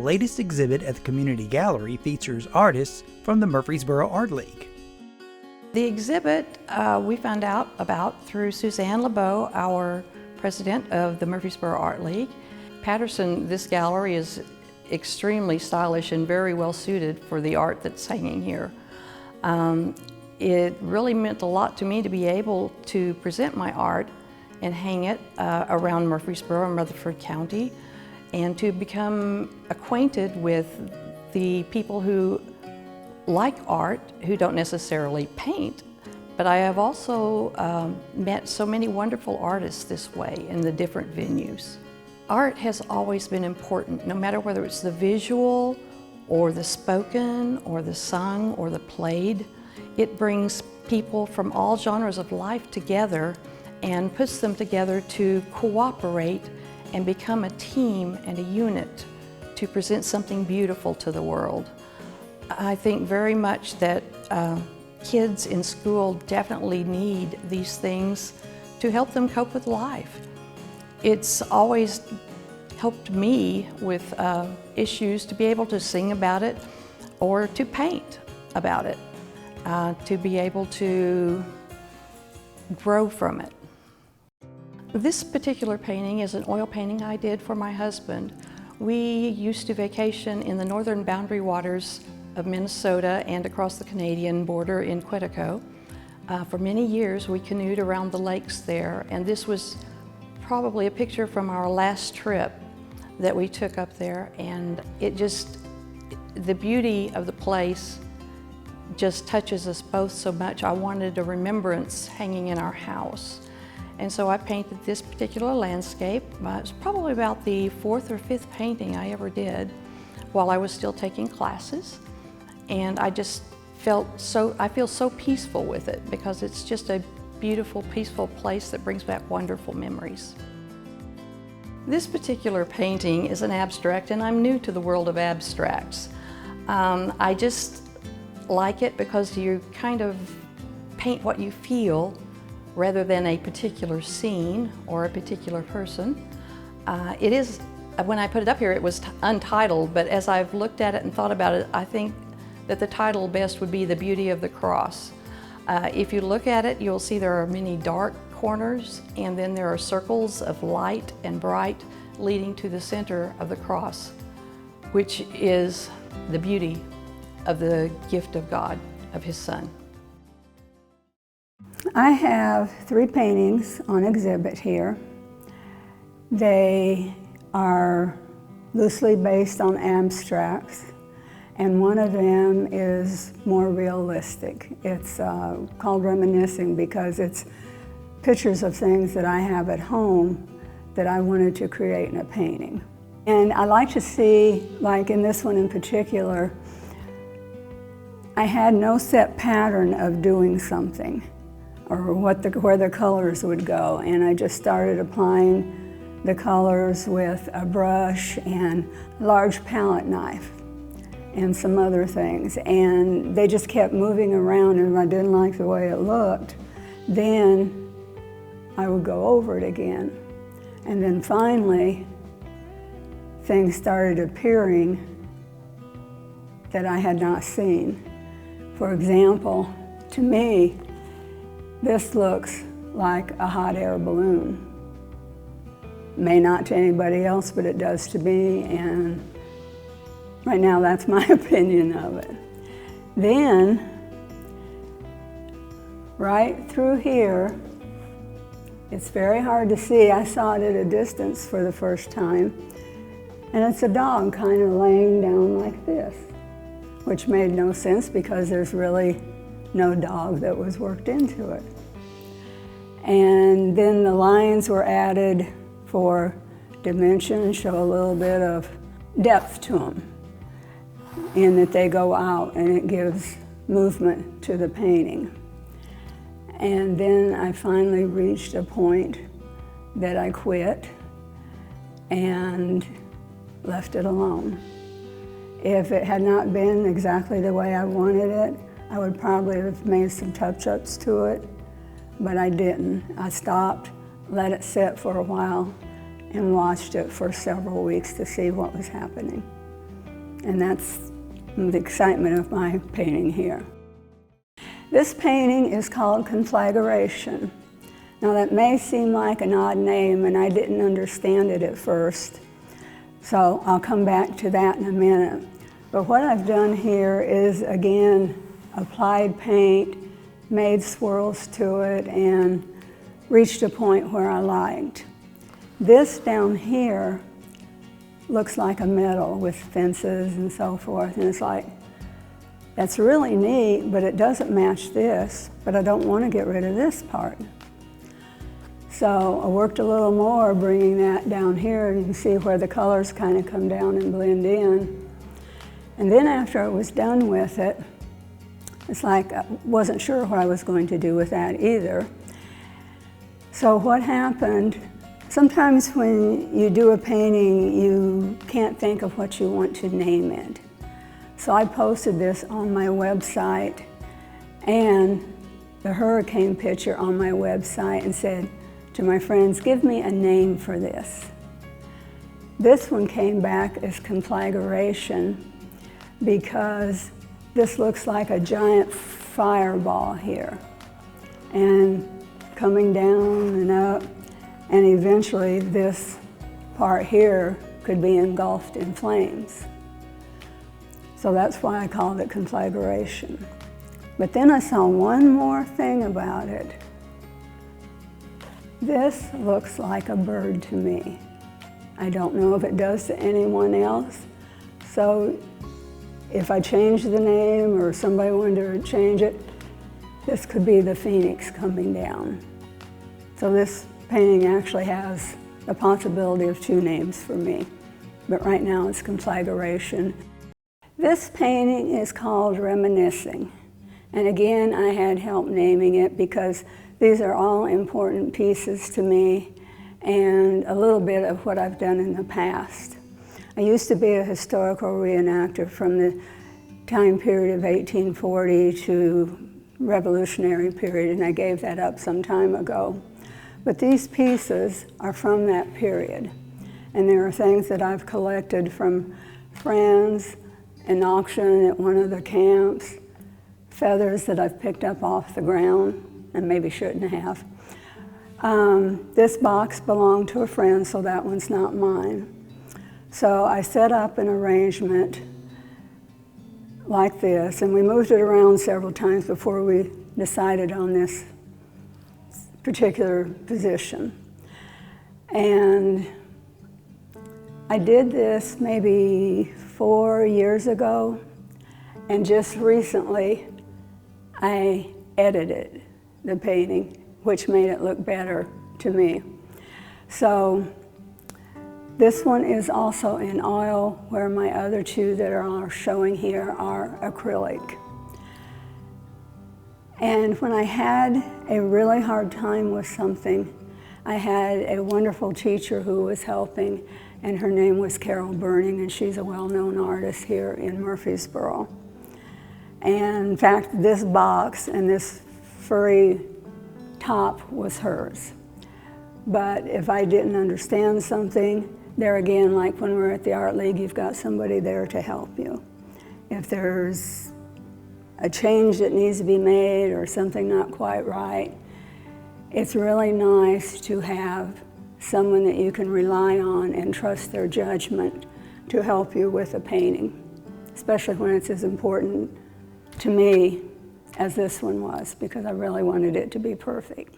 latest exhibit at the Community Gallery features artists from the Murfreesboro Art League. The exhibit we found out about through Suzanne LeBeau, our president of the Murfreesboro Art League. Patterson, this gallery is extremely stylish and very well suited for the art that's hanging here. It really meant a lot to me to be able to present my art and hang it around Murfreesboro and Rutherford County, and to become acquainted with the people who like art, who don't necessarily paint. But I have also met so many wonderful artists this way in the different venues. Art has always been important, no matter whether it's the visual or the spoken or the sung or the played. It brings people from all genres of life together and puts them together to cooperate and become a team and a unit to present something beautiful to the world. I think very much that kids in school definitely need these things to help them cope with life. It's always helped me with issues to be able to sing about it or to paint about it, to be able to grow from it. This particular painting is an oil painting I did for my husband. We used to vacation in the northern boundary waters of Minnesota and across the Canadian border in Quetico. For many years we canoed around the lakes there, and this was probably a picture from our last trip that we took up there, and the beauty of the place just touches us both so much. I wanted a remembrance hanging in our house. And so I painted this particular landscape. It was probably about the 4th or 5th painting I ever did while I was still taking classes. And I just I feel so peaceful with it because it's just a beautiful, peaceful place that brings back wonderful memories. This particular painting is an abstract, and I'm new to the world of abstracts. I just like it because you kind of paint what you feel rather than a particular scene or a particular person. When I put it up here, it was untitled, but as I've looked at it and thought about it, I think that the title best would be The Beauty of the Cross. If you look at it, you'll see there are many dark corners, and then there are circles of light and bright leading to the center of the cross, which is the beauty of the gift of God, of His Son. I have 3 paintings on exhibit here. They are loosely based on abstracts, and one of them is more realistic. It's called Reminiscing because it's pictures of things that I have at home that I wanted to create in a painting. And I like to see, like in this one in particular, I had no set pattern of doing something or where the colors would go, and I just started applying the colors with a brush and a large palette knife and some other things, and they just kept moving around, and if I didn't like the way it looked, then I would go over it again. And then finally, things started appearing that I had not seen. For example, to me, this looks like a hot air balloon. May not to anybody else, but it does to me, and right now that's my opinion of it. Then, right through here, it's very hard to see. I saw it at a distance for the first time, and it's a dog kind of laying down like this, which made no sense because there's really no dog that was worked into it. And then the lines were added for dimension, show a little bit of depth to them, in that they go out and it gives movement to the painting. And then I finally reached a point that I quit and left it alone. If it had not been exactly the way I wanted it, I would probably have made some touch-ups to it, but I didn't. I stopped, let it sit for a while, and watched it for several weeks to see what was happening. And that's the excitement of my painting here. This painting is called Conflagration. Now that may seem like an odd name, and I didn't understand it at first, so I'll come back to that in a minute. But what I've done here is, again, applied paint, made swirls to it, and reached a point where I liked. This down here looks like a meadow with fences and so forth, and it's like, that's really neat, but it doesn't match this, but I don't want to get rid of this part. So I worked a little more bringing that down here, and you can see where the colors kind of come down and blend in. And then after I was done with it, it's like I wasn't sure what I was going to do with that either. So what happened, sometimes when you do a painting, you can't think of what you want to name it. So I posted this on my website and the hurricane picture on my website and said to my friends, give me a name for this. This one came back as Conflagration because this looks like a giant fireball here and coming down and up, and eventually this part here could be engulfed in flames. So that's why I called it Conflagration. But then I saw one more thing about it. This looks like a bird to me. I don't know if it does to anyone else. So if I change the name or somebody wanted to change it, this could be the phoenix coming down. So this painting actually has the possibility of two names for me, but right now it's Conflagration. This painting is called Reminiscing. And again, I had help naming it because these are all important pieces to me and a little bit of what I've done in the past. I used to be a historical reenactor from the time period of 1840 to Revolutionary period, and I gave that up some time ago. But these pieces are from that period. And there are things that I've collected from friends, an auction at one of the camps, feathers that I've picked up off the ground and maybe shouldn't have. This box belonged to a friend, so that one's not mine. So I set up an arrangement like this, and we moved it around several times before we decided on this particular position. And I did this maybe 4 years ago, and just recently I edited the painting, which made it look better to me. So this one is also in oil, where my other two that are showing here are acrylic. And when I had a really hard time with something, I had a wonderful teacher who was helping, and her name was Carol Burning, and she's a well-known artist here in Murfreesboro. And in fact, this box and this furry top was hers. But if I didn't understand something, there again, like when we're at the Art League, you've got somebody there to help you. If there's a change that needs to be made or something not quite right, it's really nice to have someone that you can rely on and trust their judgment to help you with a painting, especially when it's as important to me as this one was, because I really wanted it to be perfect.